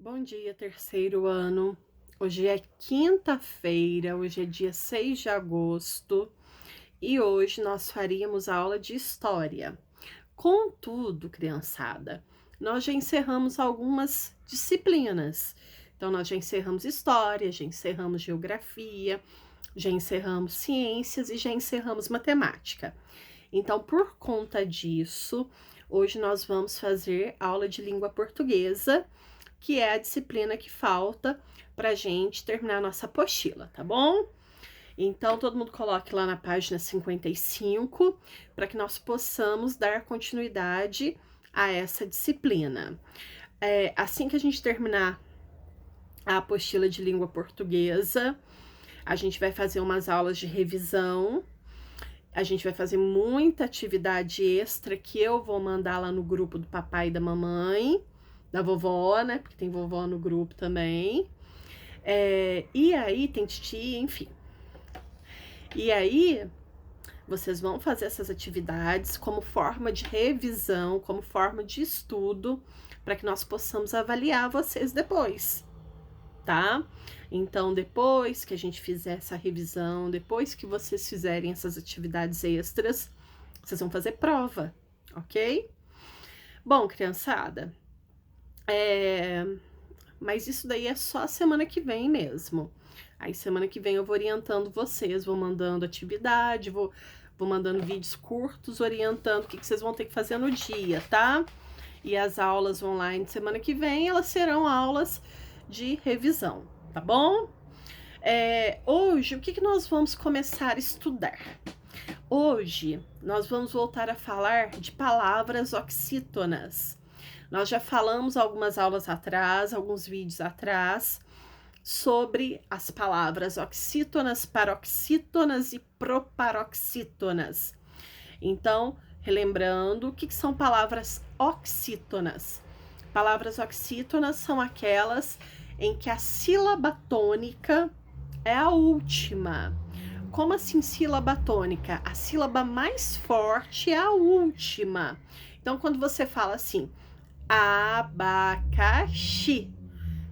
Bom dia, terceiro ano. Hoje é quinta-feira, hoje é dia 6 de agosto e hoje nós faríamos aula de história. Contudo, criançada, nós já encerramos algumas disciplinas. Então, nós já encerramos história, já encerramos geografia, já encerramos ciências e já encerramos matemática. Então, por conta disso, hoje nós vamos fazer aula de língua portuguesa, que é a disciplina que falta para gente terminar a nossa apostila, tá bom? Então, todo mundo coloque lá na página 55 para que nós possamos dar continuidade a essa disciplina. Assim que a gente terminar a apostila de língua portuguesa, a gente vai fazer umas aulas de revisão. A gente vai fazer muita atividade extra que eu vou mandar lá no grupo do papai e da mamãe, da vovó, né? Porque tem vovó no grupo também. E aí tem titia, enfim. E aí vocês vão fazer essas atividades como forma de revisão, como forma de estudo, para que nós possamos avaliar vocês depois, tá? Então, depois que a gente fizer essa revisão, depois que vocês fizerem essas atividades extras, vocês vão fazer prova, ok? Bom, criançada, mas isso daí é só a semana que vem mesmo. Aí, semana que vem eu vou orientando vocês, vou mandando atividade, vou mandando vídeos curtos orientando o que vocês vão ter que fazer no dia, tá? E as aulas online de semana que vem, elas serão aulas de revisão, tá bom? Hoje, o que nós vamos começar a estudar? Hoje, nós vamos voltar a falar de palavras oxítonas. Nós já falamos algumas aulas atrás, alguns vídeos atrás, sobre as palavras oxítonas, paroxítonas e proparoxítonas. Então, relembrando, o que são palavras oxítonas? Palavras oxítonas são aquelas em que a sílaba tônica é a última. Como assim sílaba tônica? A sílaba mais forte é a última. Então, quando você fala assim, abacaxi,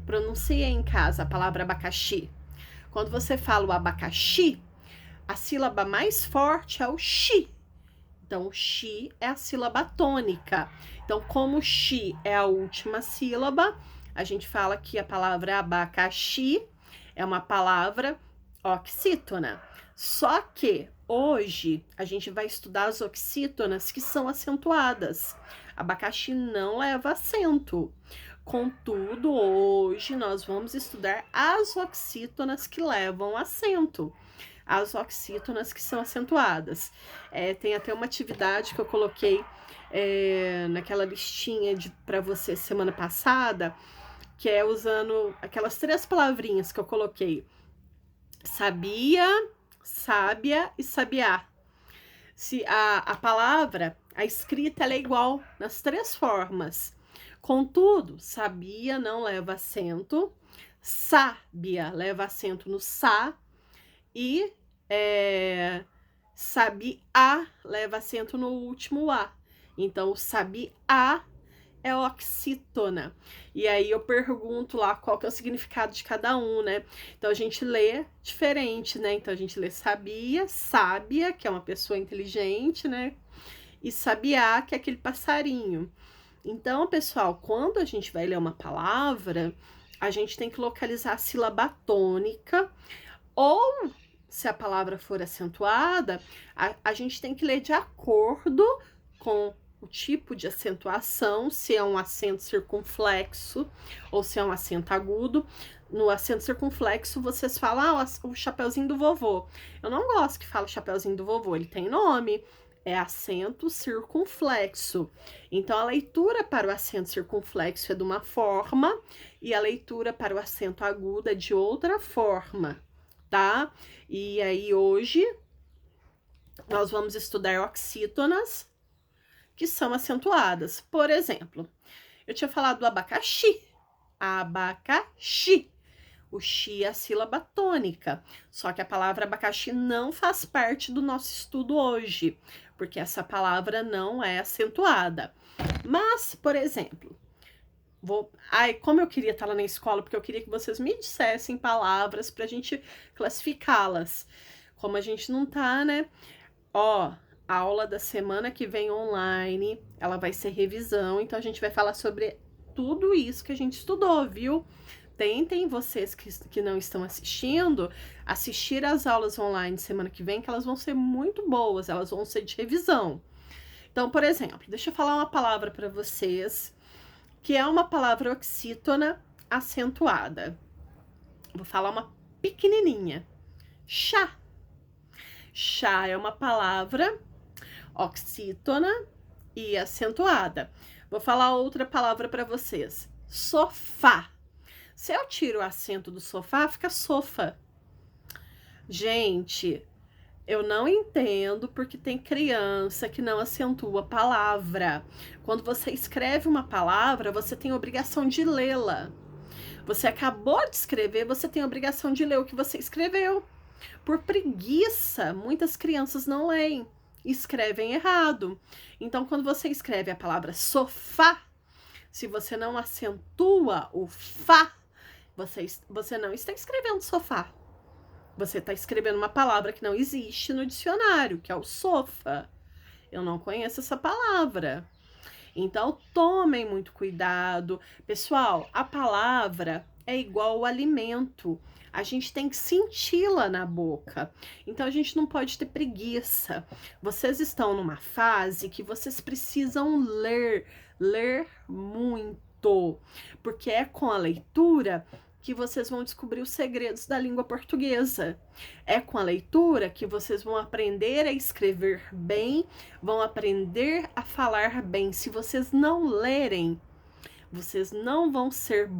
pronuncia em casa a palavra abacaxi. Quando você fala o abacaxi, a sílaba mais forte é o xi. Então, o xi é a sílaba tônica. Então, como o xi é a última sílaba, a gente fala que a palavra abacaxi é uma palavra oxítona. Só que hoje a gente vai estudar as oxítonas que são acentuadas. Abacaxi não leva acento. Contudo, hoje nós vamos estudar as oxítonas que levam acento. As oxítonas que são acentuadas. Tem até uma atividade que eu coloquei naquela listinha para você semana passada, que é usando aquelas 3 palavrinhas que eu coloquei. Sabia, sábia e sabiá. Se a palavra, a escrita, ela é igual nas 3 formas. Contudo, sabia não leva acento, sábia leva acento no sa e sabiá leva acento no último a. Então, o sabiá é oxítona. E aí eu pergunto lá qual que é o significado de cada um, né? Então a gente lê diferente, né? Então a gente lê sabia, sábia, que é uma pessoa inteligente, né? E sabiá, que é aquele passarinho. Então, pessoal, quando a gente vai ler uma palavra, a gente tem que localizar a sílaba tônica, ou se a palavra for acentuada, a gente tem que ler de acordo com o tipo de acentuação, se é um acento circunflexo ou se é um acento agudo. No acento circunflexo, vocês falam, o chapeuzinho do vovô. Eu não gosto que fala o chapeuzinho do vovô, ele tem nome, é acento circunflexo. Então, a leitura para o acento circunflexo é de uma forma e a leitura para o acento agudo é de outra forma, tá? E aí, hoje, nós vamos estudar oxítonas, que são acentuadas. Por exemplo, eu tinha falado do abacaxi. Abacaxi. O xi é a sílaba tônica. Só que a palavra abacaxi não faz parte do nosso estudo hoje, porque essa palavra não é acentuada. Mas, por exemplo, Ai, como eu queria estar lá na escola, porque eu queria que vocês me dissessem palavras pra gente classificá-las. Como a gente não tá, né? Ó, a aula da semana que vem online, ela vai ser revisão, então a gente vai falar sobre tudo isso que a gente estudou, viu? Tentem vocês que não estão assistindo, assistir às aulas online semana que vem, que elas vão ser muito boas, elas vão ser de revisão. Então, por exemplo, deixa eu falar uma palavra para vocês, que é uma palavra oxítona acentuada. Vou falar uma pequenininha. Chá. Chá é uma palavra oxítona e acentuada. Vou falar outra palavra para vocês. Sofá. Se eu tiro o acento do sofá, fica sofa. Gente, eu não entendo porque tem criança que não acentua a palavra. Quando você escreve uma palavra, você tem a obrigação de lê-la. Você acabou de escrever, você tem a obrigação de ler o que você escreveu. Por preguiça, muitas crianças não leem, escrevem errado. Então, quando você escreve a palavra sofá, se você não acentua o fá, você não está escrevendo sofá. Você está escrevendo uma palavra que não existe no dicionário, que é o sofa. Eu não conheço essa palavra. Então, tomem muito cuidado. Pessoal, a palavra é igual ao alimento. A gente tem que senti-la na boca. Então, a gente não pode ter preguiça. Vocês estão numa fase que vocês precisam ler muito. Porque é com a leitura que vocês vão descobrir os segredos da língua portuguesa. É com a leitura que vocês vão aprender a escrever bem, vão aprender a falar bem. Se vocês não lerem, vocês não vão ser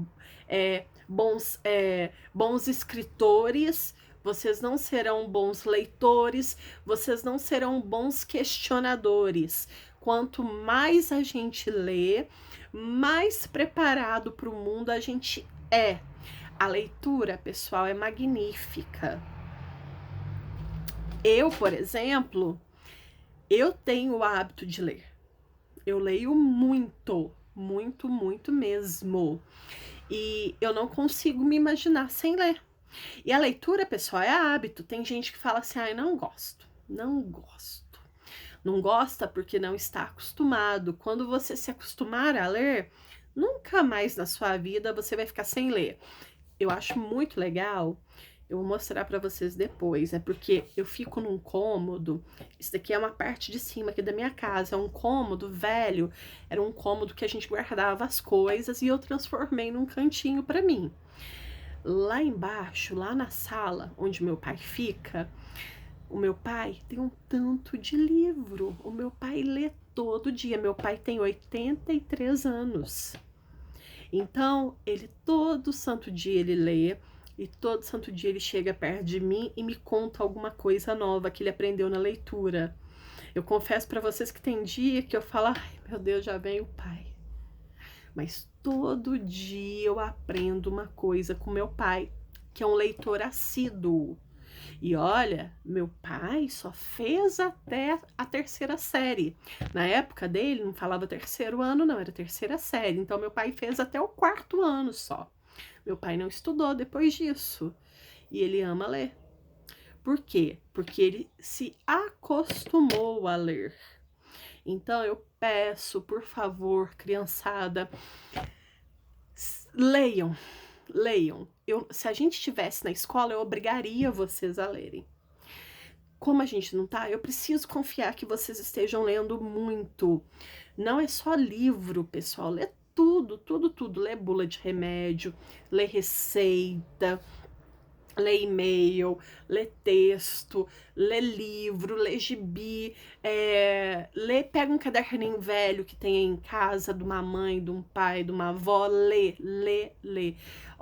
bons escritores, vocês não serão bons leitores, vocês não serão bons questionadores. Quanto mais a gente lê, mais preparado para o mundo a gente é. A leitura, pessoal, é magnífica. Eu, por exemplo, eu tenho o hábito de ler. Eu leio muito, muito, muito mesmo. E eu não consigo me imaginar sem ler. E a leitura, pessoal, é hábito. Tem gente que fala assim, ai, não gosto, não gosto. Não gosta porque não está acostumado. Quando você se acostumar a ler, nunca mais na sua vida você vai ficar sem ler. Eu acho muito legal, eu vou mostrar para vocês depois, é porque eu fico num cômodo, isso daqui é uma parte de cima aqui da minha casa, é um cômodo velho, era um cômodo que a gente guardava as coisas e eu transformei num cantinho para mim. Lá embaixo, lá na sala onde meu pai fica, o meu pai tem um tanto de livro, o meu pai lê todo dia, meu pai tem 83 anos. Então, ele todo santo dia ele lê e todo santo dia ele chega perto de mim e me conta alguma coisa nova que ele aprendeu na leitura. Eu confesso para vocês que tem dia que eu falo, ai meu Deus, já vem o pai. Mas todo dia eu aprendo uma coisa com meu pai, que é um leitor assíduo. E olha, meu pai só fez até a terceira série. Na época dele, não falava terceiro ano, não, era terceira série. Então, meu pai fez até o quarto ano só. Meu pai não estudou depois disso. E ele ama ler. Por quê? Porque ele se acostumou a ler. Então, eu peço, por favor, criançada, leiam. Leiam. Se a gente estivesse na escola, eu obrigaria vocês a lerem. Como a gente não tá, eu preciso confiar que vocês estejam lendo muito. Não é só livro, pessoal. Lê tudo, tudo, tudo. Lê bula de remédio, lê receita, lê e-mail, lê texto, lê livro, lê gibi, pega um caderninho velho que tem em casa de uma mãe, de um pai, de uma avó, lê.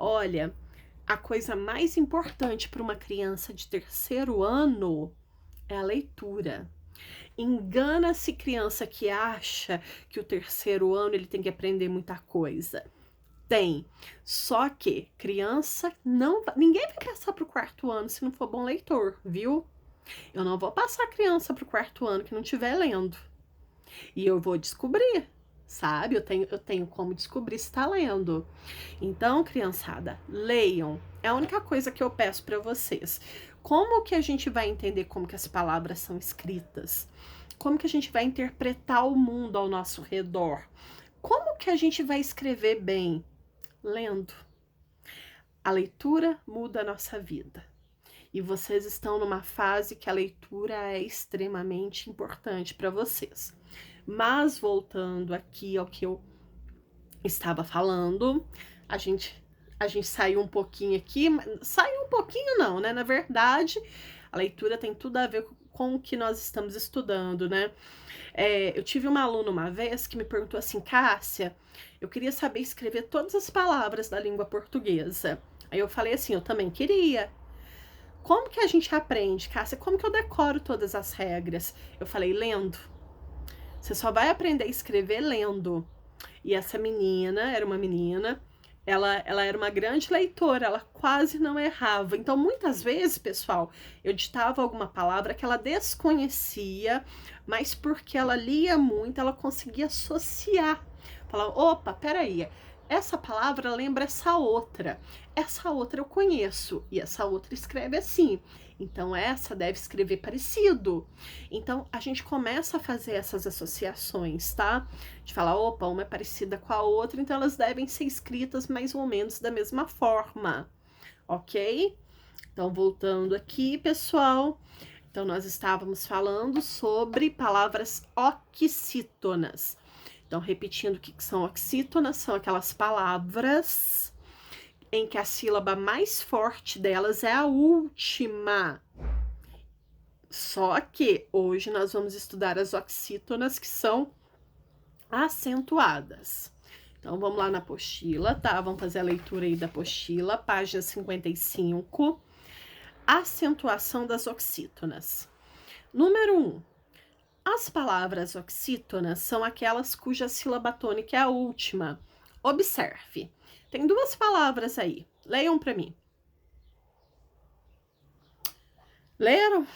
Olha, a coisa mais importante para uma criança de terceiro ano é a leitura. Engana-se criança que acha que o terceiro ano ele tem que aprender muita coisa. Tem. Só que criança não... Ninguém vai passar pro quarto ano se não for bom leitor, viu? Eu não vou passar a criança pro quarto ano que não estiver lendo. E eu vou descobrir. sabe? Eu tenho como descobrir se tá lendo. Então, criançada, leiam. É a única coisa que eu peço para vocês. Como que a gente vai entender como que as palavras são escritas? Como que a gente vai interpretar o mundo ao nosso redor? Como que a gente vai escrever bem? Lendo. A leitura muda a nossa vida. E vocês estão numa fase que a leitura é extremamente importante para vocês. Mas voltando aqui ao que eu estava falando, a gente saiu um pouquinho aqui, saiu um pouquinho não, né? Na verdade, a leitura tem tudo a ver com o que nós estamos estudando, né? Eu tive uma aluna uma vez que me perguntou assim, Cássia, eu queria saber escrever todas as palavras da língua portuguesa. Aí eu falei assim, eu também queria. Como que a gente aprende, Cássia? Como que eu decoro todas as regras? Eu falei, lendo. Você só vai aprender a escrever lendo. E essa menina, era uma menina, ela era uma grande leitora, ela quase não errava. Então, muitas vezes, pessoal, eu ditava alguma palavra que ela desconhecia, mas porque ela lia muito, ela conseguia associar. Falava, opa, peraí, essa palavra lembra essa outra eu conheço, e essa outra escreve assim. Então, essa deve escrever parecido. Então, a gente começa a fazer essas associações, tá? De falar, opa, uma é parecida com a outra, então elas devem ser escritas mais ou menos da mesma forma, ok? Então, voltando aqui, pessoal. Então, nós estávamos falando sobre palavras oxítonas. Então, repetindo o que são oxítonas, são aquelas palavras em que a sílaba mais forte delas é a última. Só que hoje nós vamos estudar as oxítonas que são acentuadas. Então, vamos lá na apostila, tá? Vamos fazer a leitura aí da apostila, página 55. Acentuação das oxítonas. Número 1. As palavras oxítonas são aquelas cuja sílaba tônica é a última. Observe. Tem duas palavras aí. Leiam para mim. Leram?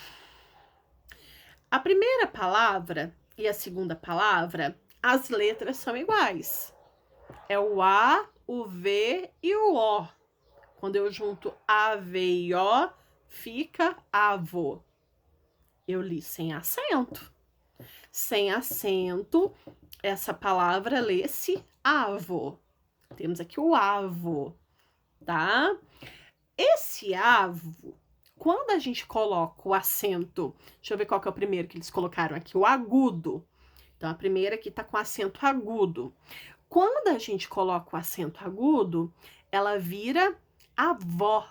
A primeira palavra e a segunda palavra, as letras são iguais. É o A, o V e o O. Quando eu junto A, V e O, fica avô. Eu li sem acento. Sem acento, essa palavra lê-se avô. Temos aqui o avo, tá? Esse avo, quando a gente coloca o acento, deixa eu ver qual que é o primeiro que eles colocaram aqui, o agudo. Então, a primeira aqui tá com acento agudo. Quando a gente coloca o acento agudo, ela vira avó.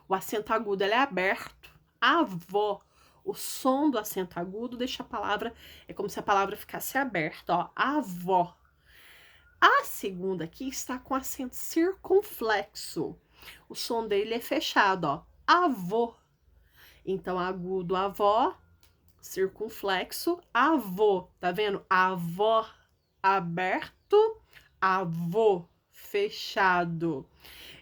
O acento agudo, ele é aberto. Avó. O som do acento agudo deixa a palavra, é como se a palavra ficasse aberta, ó, avó. A segunda aqui está com acento circunflexo. O som dele é fechado, ó. Avô. Então, agudo, avó. Circunflexo, avô. Tá vendo? Avó aberto, avô fechado.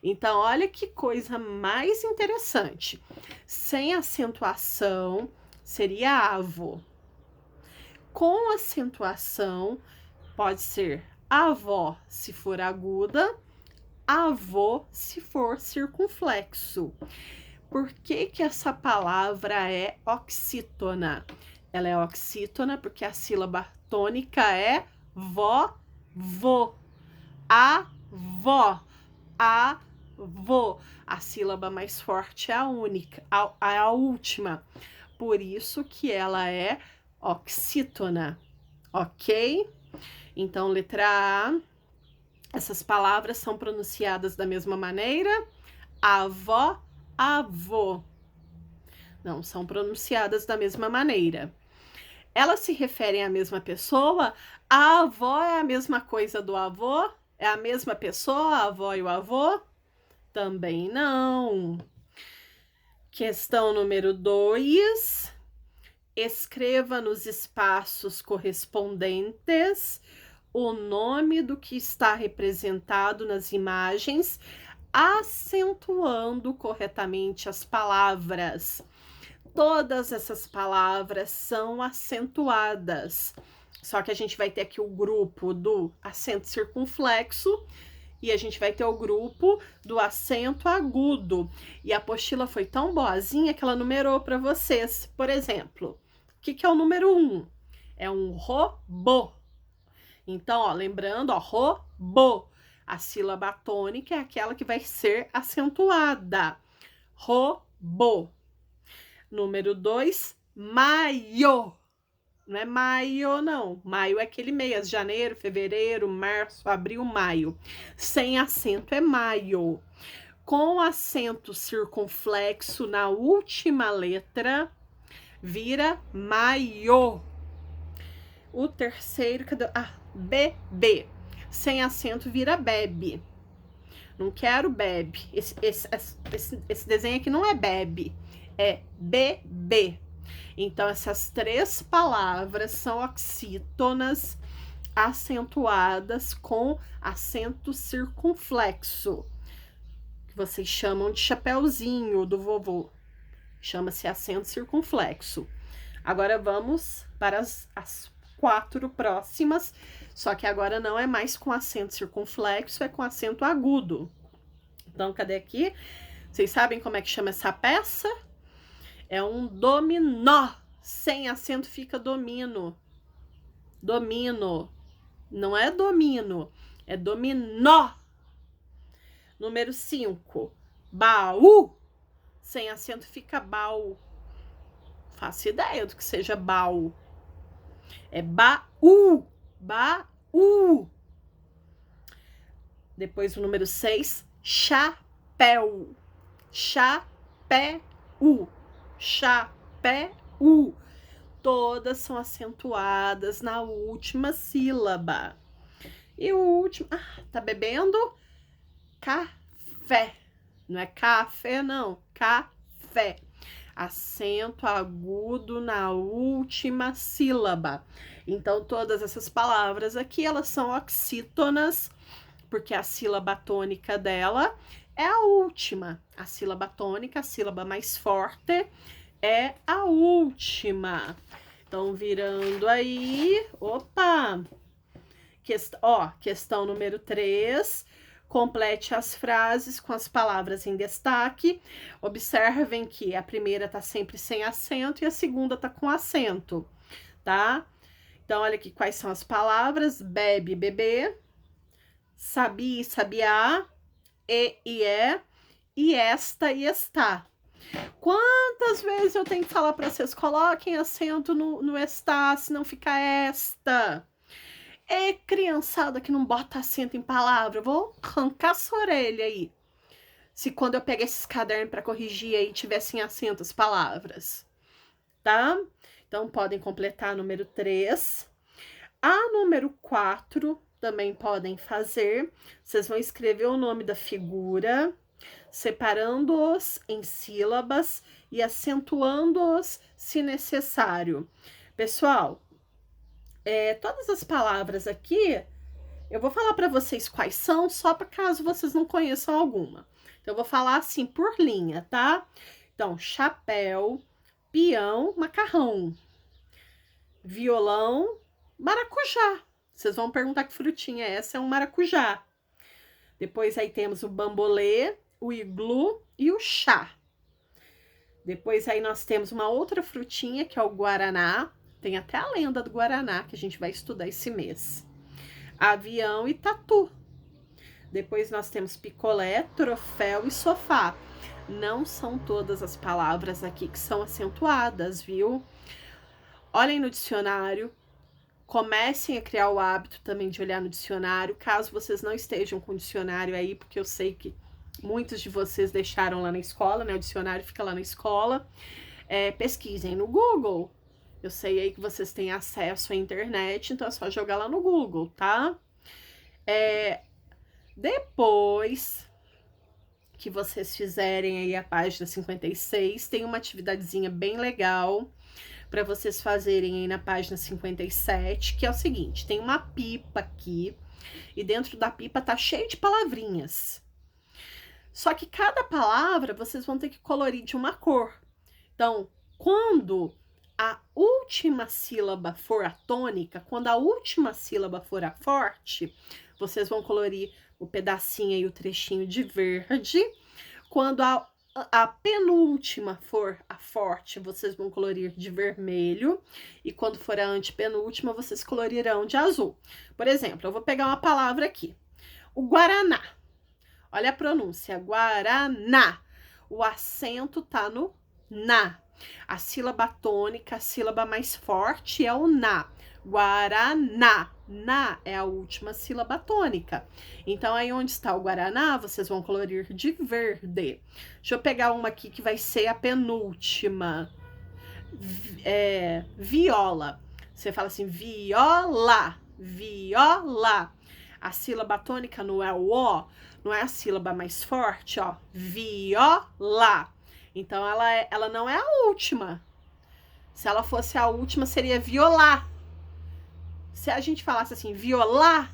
Então, olha que coisa mais interessante. Sem acentuação, seria avô. Com acentuação, pode ser avó se for aguda, avô se for circunflexo. Por que que essa palavra é oxítona? Ela é oxítona porque a sílaba tônica é vó, vô, avó, avô. A sílaba mais forte é a única, a última. Por isso que ela é oxítona, ok? Então, letra A, essas palavras são pronunciadas da mesma maneira. Avó, avô. Não, são pronunciadas da mesma maneira. Elas se referem à mesma pessoa? A avó é a mesma coisa do avô? É a mesma pessoa, a avó e o avô? Também não. Questão número 2. Escreva nos espaços correspondentes o nome do que está representado nas imagens, acentuando corretamente as palavras. Todas essas palavras são acentuadas. Só que a gente vai ter aqui o grupo do acento circunflexo e a gente vai ter o grupo do acento agudo. E a apostila foi tão boazinha que ela numerou para vocês. Por exemplo, o que é o número 1? É um robô. Então, ó, lembrando, ó, robô. A sílaba tônica é aquela que vai ser acentuada. Robô. Número 2, maio. Não é maio, não. Maio é aquele mês, janeiro, fevereiro, março, abril, maio. Sem acento é maio. Com acento circunflexo na última letra, vira maio. O terceiro, cadê? Ah, bebê. Sem acento vira bebe. Não quero bebe. Esse desenho aqui não é bebe, é bebê. Então, essas 3 palavras são oxítonas acentuadas com acento circunflexo, que vocês chamam de chapeuzinho do vovô. Chama-se acento circunflexo. Agora vamos para as 4 próximas, só que agora não é mais com acento circunflexo, é com acento agudo. Então, cadê aqui? Vocês sabem como é que chama essa peça? É um dominó. Sem acento fica domino. Domino. Não é domino, é dominó. Número 5. Baú. Sem acento fica baú. Faço ideia do que seja baú. É baú. Baú. Depois o número 6. Chapéu. Chapéu. Chapéu. Todas são acentuadas na última sílaba. E o último... Ah, tá bebendo? Café. Não é café, não. Café. Acento agudo na última sílaba. Então, todas essas palavras aqui, elas são oxítonas, porque a sílaba tônica dela é a última. A sílaba tônica, a sílaba mais forte, é a última. Então, virando aí, opa! Questão número 3. Complete as frases com as palavras em destaque. Observem que a primeira tá sempre sem acento e a segunda tá com acento, tá? Então, olha aqui quais são as palavras: bebe, bebê, sabia e sabiá, e é, e esta e está. Quantas vezes eu tenho que falar para vocês, coloquem acento no está, senão fica esta. É criançada que não bota acento em palavra, eu vou arrancar sua orelha aí. Se quando eu pegar esses cadernos para corrigir aí tivessem acento as palavras, tá? Então podem completar número 3. A número 4 também podem fazer. Vocês vão escrever o nome da figura, separando-os em sílabas e acentuando-os se necessário. Pessoal, todas as palavras aqui, eu vou falar para vocês quais são, só para caso vocês não conheçam alguma. Então, eu vou falar assim por linha, tá? Então, chapéu, peão, macarrão, violão, maracujá. Vocês vão perguntar que frutinha é essa? É um maracujá. Depois aí temos o bambolê, o iglu e o chá. Depois aí nós temos uma outra frutinha que é o guaraná. Tem até a lenda do guaraná que a gente vai estudar esse mês. Avião e tatu. Depois nós temos picolé, troféu e sofá. Não são todas as palavras aqui que são acentuadas, viu? Olhem no dicionário. Comecem a criar o hábito também de olhar no dicionário, caso vocês não estejam com o dicionário aí, porque eu sei que muitos de vocês deixaram lá na escola, né? O dicionário fica lá na escola. Pesquisem no Google. Eu sei aí que vocês têm acesso à internet, então é só jogar lá no Google, tá? Depois que vocês fizerem aí a página 56, tem uma atividadezinha bem legal para vocês fazerem aí na página 57, que é o seguinte: tem uma pipa aqui e dentro da pipa tá cheio de palavrinhas. Só que cada palavra vocês vão ter que colorir de uma cor. Então, quando a última sílaba for a tônica, quando a última sílaba for a forte, vocês vão colorir o pedacinho e o trechinho de verde. Quando a penúltima for a forte, vocês vão colorir de vermelho. E quando for a antepenúltima, vocês colorirão de azul. Por exemplo, eu vou pegar uma palavra aqui. O Guaraná. Olha a pronúncia. Guaraná. O acento tá no na. A sílaba tônica, a sílaba mais forte é o na. Guaraná. Na é a última sílaba tônica. Então, aí onde está o Guaraná, vocês vão colorir de verde. Deixa eu pegar uma aqui que vai ser a penúltima. Viola. Você fala assim, viola, viola. A sílaba tônica não é o ó, não é a sílaba mais forte, ó. Viola. Então, ela não é a última. Se ela fosse a última, seria violar. Se a gente falasse assim, violar,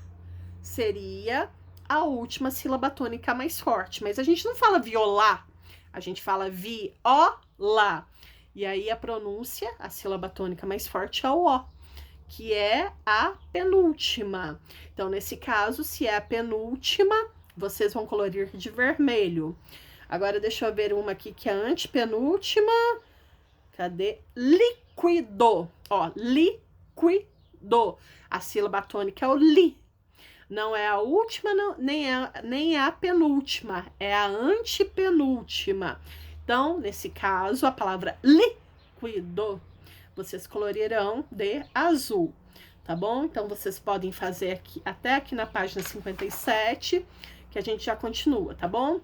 seria a última sílaba tônica mais forte. Mas a gente não fala violar, a gente fala viola. E aí a pronúncia, a sílaba tônica mais forte é o ó, que é a penúltima. Então, nesse caso, se é a penúltima, vocês vão colorir de vermelho. Agora, deixa eu ver uma aqui que é a antepenúltima. Cadê? Líquido. Ó, líquido. A sílaba tônica é o li. Não é a última, não, nem é a penúltima. É a antepenúltima. Então, nesse caso, a palavra líquido, vocês colorirão de azul. Tá bom? Então, vocês podem fazer aqui, até aqui na página 57, que a gente já continua, tá bom?